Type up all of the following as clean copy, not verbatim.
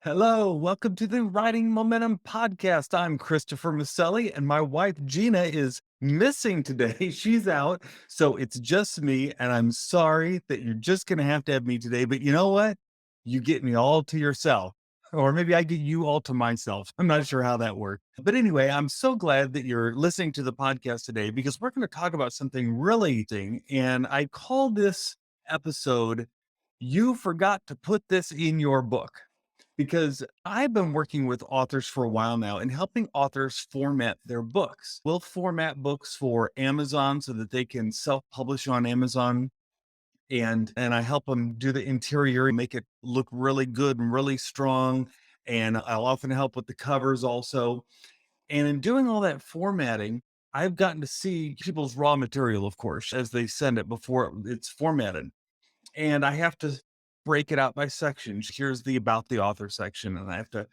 Hello, welcome to the Writing Momentum Podcast. I'm Christopher Maselli, and my wife Gina is missing today. She's out, so it's just me, and I'm sorry that you're just going to have me today. But you know what? You get me all to yourself, or maybe I get you all to myself. I'm not sure how that worked. But anyway, I'm so glad that you're listening to the podcast today because we're going to talk about something really interesting. And I call this episode, You Forgot to Put This in Your Book, because I've been working with authors for a while now and helping authors format their books. We'll format books for Amazon so that they can self-publish on Amazon. And I help them do the interior, make it look really good and really strong. And I'll often help with the covers also. And in doing all that formatting, I've gotten to see people's raw material, of course, as they send it before it's formatted, and I have to break it out by sections. Here's the about the author section, and I have to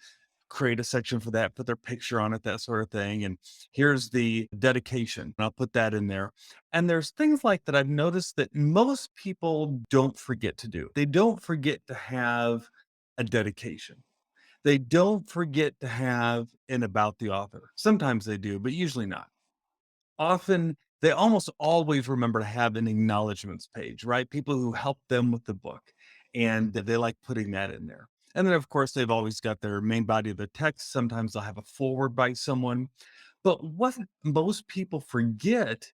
create a section for that, put their picture on it, that sort of thing. And here's the dedication, and I'll put that in there. And there's things like that I've noticed that most people don't forget to do. They don't forget to have a dedication. They don't forget to have an about the author. Sometimes they do, but usually not. Often, they almost always remember to have an acknowledgments page, right? People who help them with the book, and they like putting that in there. And then, of course, they've always got their main body of the text. Sometimes they'll have a forward by someone. But what most people forget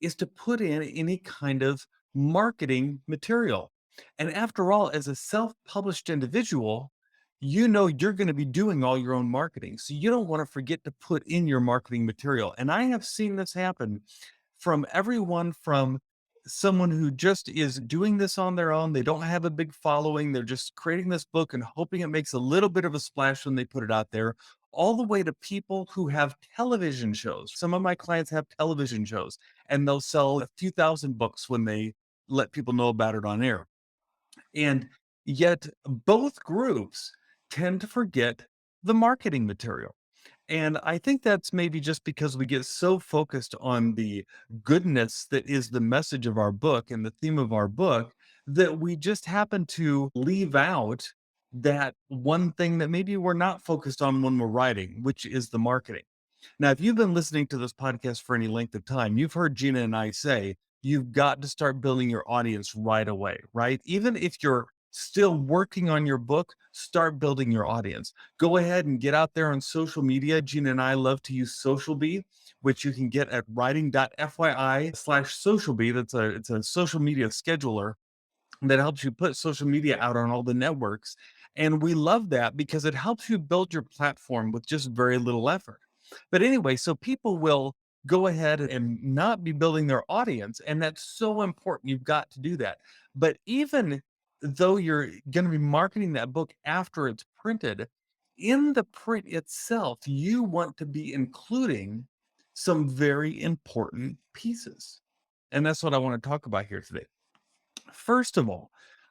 is to put in any kind of marketing material. And after all, as a self published individual, you know you're going to be doing all your own marketing. So you don't want to forget to put in your marketing material. And I have seen this happen from everyone from someone who just is doing this on their own. They don't have a big following. They're just creating this book and hoping it makes a little bit of a splash when they put it out there, all the way to people who have television shows. Some of my clients have television shows and they'll sell a few thousand books when they let people know about it on air. And yet, both groups tend to forget the marketing material. And I think that's maybe just because we get so focused on the goodness that is the message of our book and the theme of our book that we just happen to leave out that one thing that maybe we're not focused on when we're writing, which is the marketing. Now, if you've been listening to this podcast for any length of time, you've heard Gina and I say, you've got to start building your audience right away, right? Even if you're still working on your book, start building your audience. Go ahead and get out there on social media. Gina and I love to use SocialBee, which you can get at writing.fyi/socialbee. It's a social media scheduler that helps you put social media out on all the networks. And we love that because it helps you build your platform with just very little effort. But anyway, so people will go ahead and not be building their audience. And that's so important. You've got to do that. But even though you're going to be marketing that book after it's printed, in the print itself, you want to be including some very important pieces. And that's what I want to talk about here today. First of all,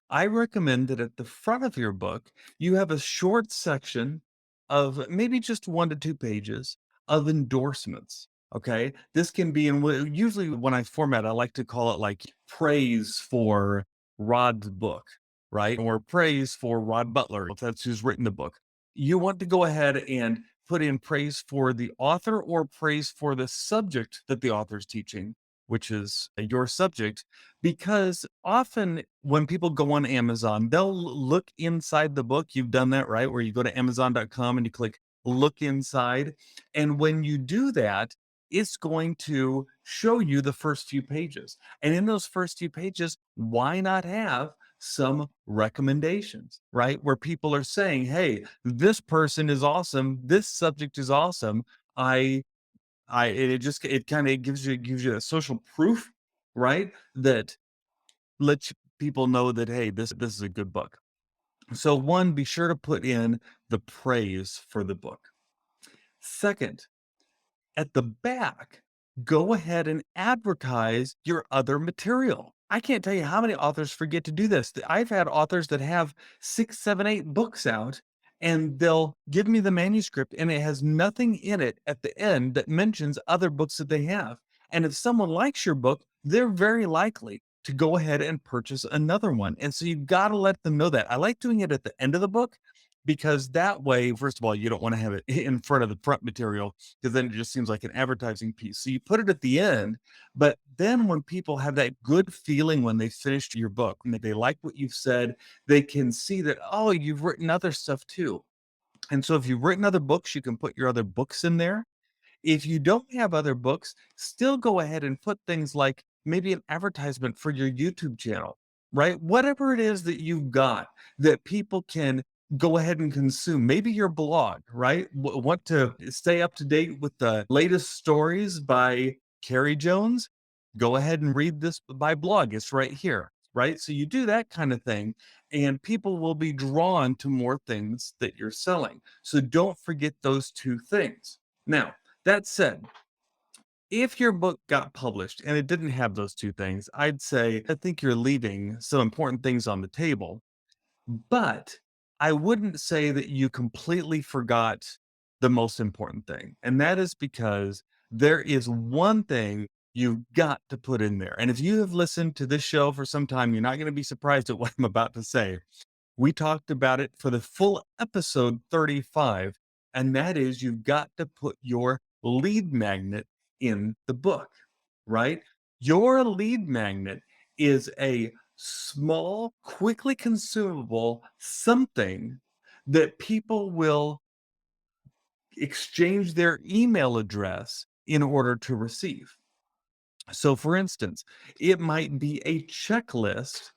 I recommend that at the front of your book, you have a short section of maybe just 1 to 2 pages of endorsements. Okay. This can be usually when I format, I like to call it like praise for Rod's book, right? Or praise for Rod Butler, if that's who's written the book. You want to go ahead and put in praise for the author or praise for the subject that the author's teaching, which is your subject, because often when people go on Amazon, they'll look inside the book. You've done that, right? Where you go to Amazon.com and you click look inside. And when you do that, it's going to show you the first few pages. And in those first few pages, why not have some recommendations, right? Where people are saying, hey, this person is awesome. This subject is awesome. I it kind of gives you that social proof, right? That lets people know that, hey, this is a good book. So one, be sure to put in the praise for the book. Second, at the back, go ahead and advertise your other material. I can't tell you how many authors forget to do this. I've had authors that have 6, 7, 8 books out, and they'll give me the manuscript, and it has nothing in it at the end that mentions other books that they have. And if someone likes your book, they're very likely to go ahead and purchase another one. And so you've got to let them know that. I like doing it at the end of the book because that way, first of all, you don't want to have it in front of the front material because then it just seems like an advertising piece. So you put it at the end, but then when people have that good feeling when they finished your book, and they like what you've said, they can see that, oh, you've written other stuff too. And so if you've written other books, you can put your other books in there. If you don't have other books, still go ahead and put things like maybe an advertisement for your YouTube channel, right? Whatever it is that you've got that people can go ahead and consume. Maybe your blog, right? Want to stay up to date with the latest stories by Carrie Jones? Go ahead and read this by blog. It's right here, right? So you do that kind of thing, and people will be drawn to more things that you're selling. So don't forget those two things. Now, that said, if your book got published and it didn't have those two things, I'd say I think you're leaving some important things on the table, but I wouldn't say that you completely forgot the most important thing. And that is because there is one thing you've got to put in there. And if you have listened to this show for some time, you're not going to be surprised at what I'm about to say. We talked about it for the full episode 35, and that is you've got to put your lead magnet in the book, right? Your lead magnet is a small, quickly consumable something that people will exchange their email address in order to receive. So, for instance, it might be a checklist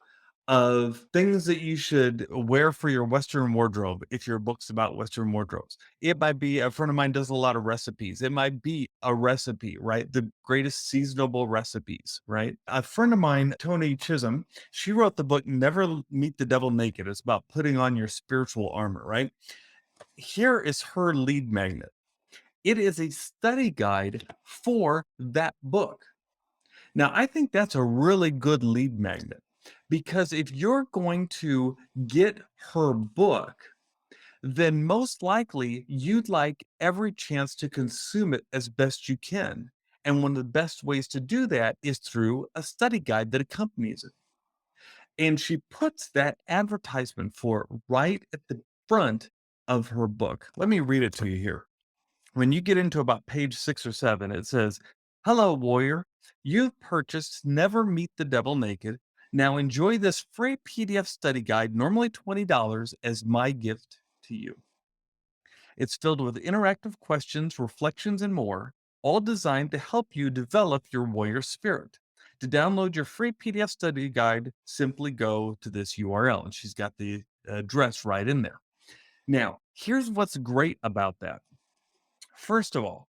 of things that you should wear for your Western wardrobe if your book's about Western wardrobes. It might be a friend of mine does a lot of recipes. It might be a recipe, right? The greatest seasonable recipes, right? A friend of mine, Tony Chisholm, she wrote the book Never Meet the Devil Naked. It's about putting on your spiritual armor, right? Here is her lead magnet. It is a study guide for that book. Now, I think that's a really good lead magnet because if you're going to get her book, then most likely you'd like every chance to consume it as best you can. And one of the best ways to do that is through a study guide that accompanies it. And she puts that advertisement for it right at the front of her book. Let me read it to you here. When you get into about page 6 or 7, it says, "Hello, warrior. You've purchased Never Meet the Devil Naked. Now enjoy this free PDF study guide, normally $20, as my gift to you. It's filled with interactive questions, reflections, and more, all designed to help you develop your warrior spirit. To download your free PDF study guide, simply go to this URL." And she's got the address right in there. Now, here's what's great about that. First of all,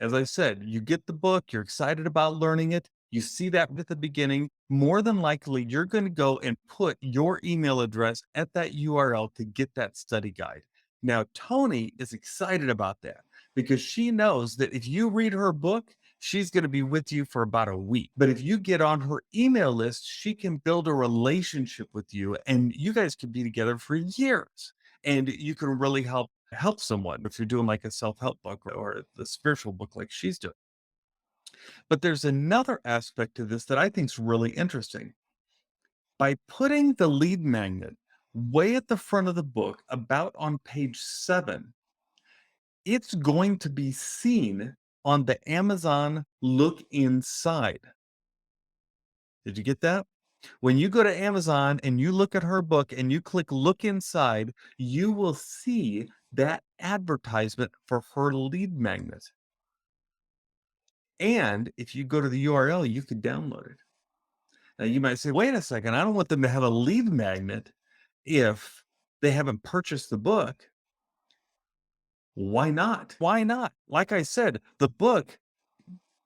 as I said, you get the book, you're excited about learning it, you see that at the beginning. More than likely, you're going to go and put your email address at that URL to get that study guide. Now, Tony is excited about that because she knows that if you read her book, she's going to be with you for about a week. But if you get on her email list, she can build a relationship with you and you guys could be together for years. And you can really help someone if you're doing like a self-help book or the spiritual book like she's doing. But there's another aspect to this that I think is really interesting. By putting the lead magnet way at the front of the book, about on page 7, it's going to be seen on the Amazon look inside. Did you get that? When you go to Amazon and you look at her book and you click look inside, you will see that advertisement for her lead magnet. And if you go to the URL, you could download it. Now you might say, wait a second, I don't want them to have a lead magnet if they haven't purchased the book. Why not? Why not? Like I said, the book,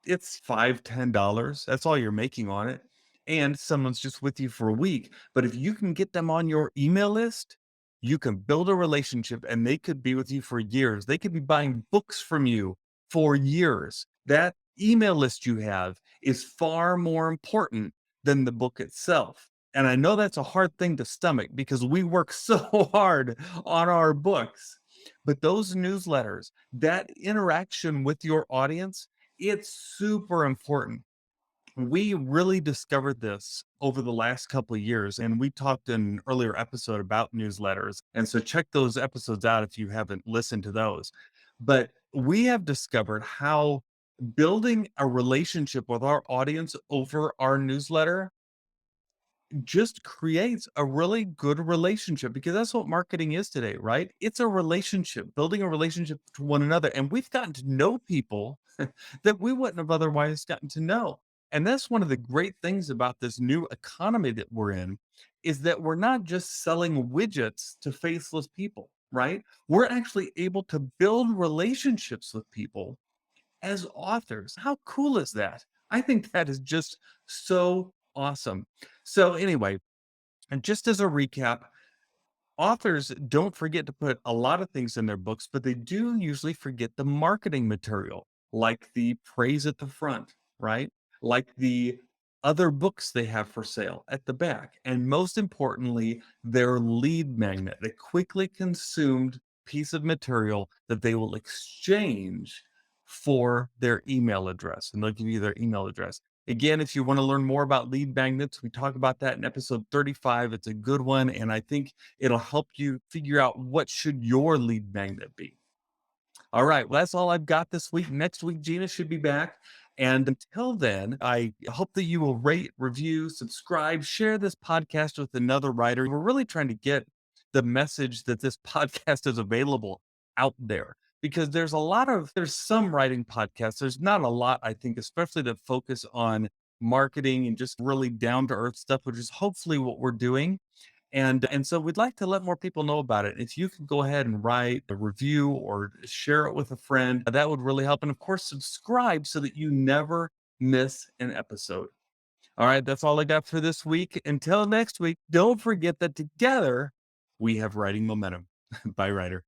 it's $5, $10. That's all you're making on it. And someone's just with you for a week. But if you can get them on your email list, you can build a relationship and they could be with you for years. They could be buying books from you for years. That email list you have is far more important than the book itself. And I know that's a hard thing to stomach because we work so hard on our books. But those newsletters, that interaction with your audience, it's super important. We really discovered this over the last couple of years, and we talked in an earlier episode about newsletters. And so check those episodes out if you haven't listened to those. But we have discovered how building a relationship with our audience over our newsletter just creates a really good relationship, because that's what marketing is today, right? It's a relationship, building a relationship to one another. And we've gotten to know people that we wouldn't have otherwise gotten to know. And that's one of the great things about this new economy that we're in, is that we're not just selling widgets to faceless people, right? We're actually able to build relationships with people as authors. How cool is that? I think that is just so awesome. So anyway, and just as a recap, authors don't forget to put a lot of things in their books, but they do usually forget the marketing material, like the praise at the front, right? Like the other books they have for sale at the back. And most importantly, their lead magnet, the quickly consumed piece of material that they will exchange for their email address. And they'll give you their email address. Again, if you want to learn more about lead magnets, we talk about that in episode 35. It's a good one. And I think it'll help you figure out what should your lead magnet be. All right. Well, that's all I've got this week. Next week, Gina should be back. And until then, I hope that you will rate, review, subscribe, share this podcast with another writer. We're really trying to get the message that this podcast is available out there, because there's some writing podcasts. There's not a lot, I think, especially that focus on marketing and just really down to earth stuff, which is hopefully what we're doing. And so we'd like to let more people know about it. If you could go ahead and write a review or share it with a friend, that would really help. And of course, subscribe so that you never miss an episode. All right, that's all I got for this week. Until next week, don't forget that together we have writing momentum. Bye, writer.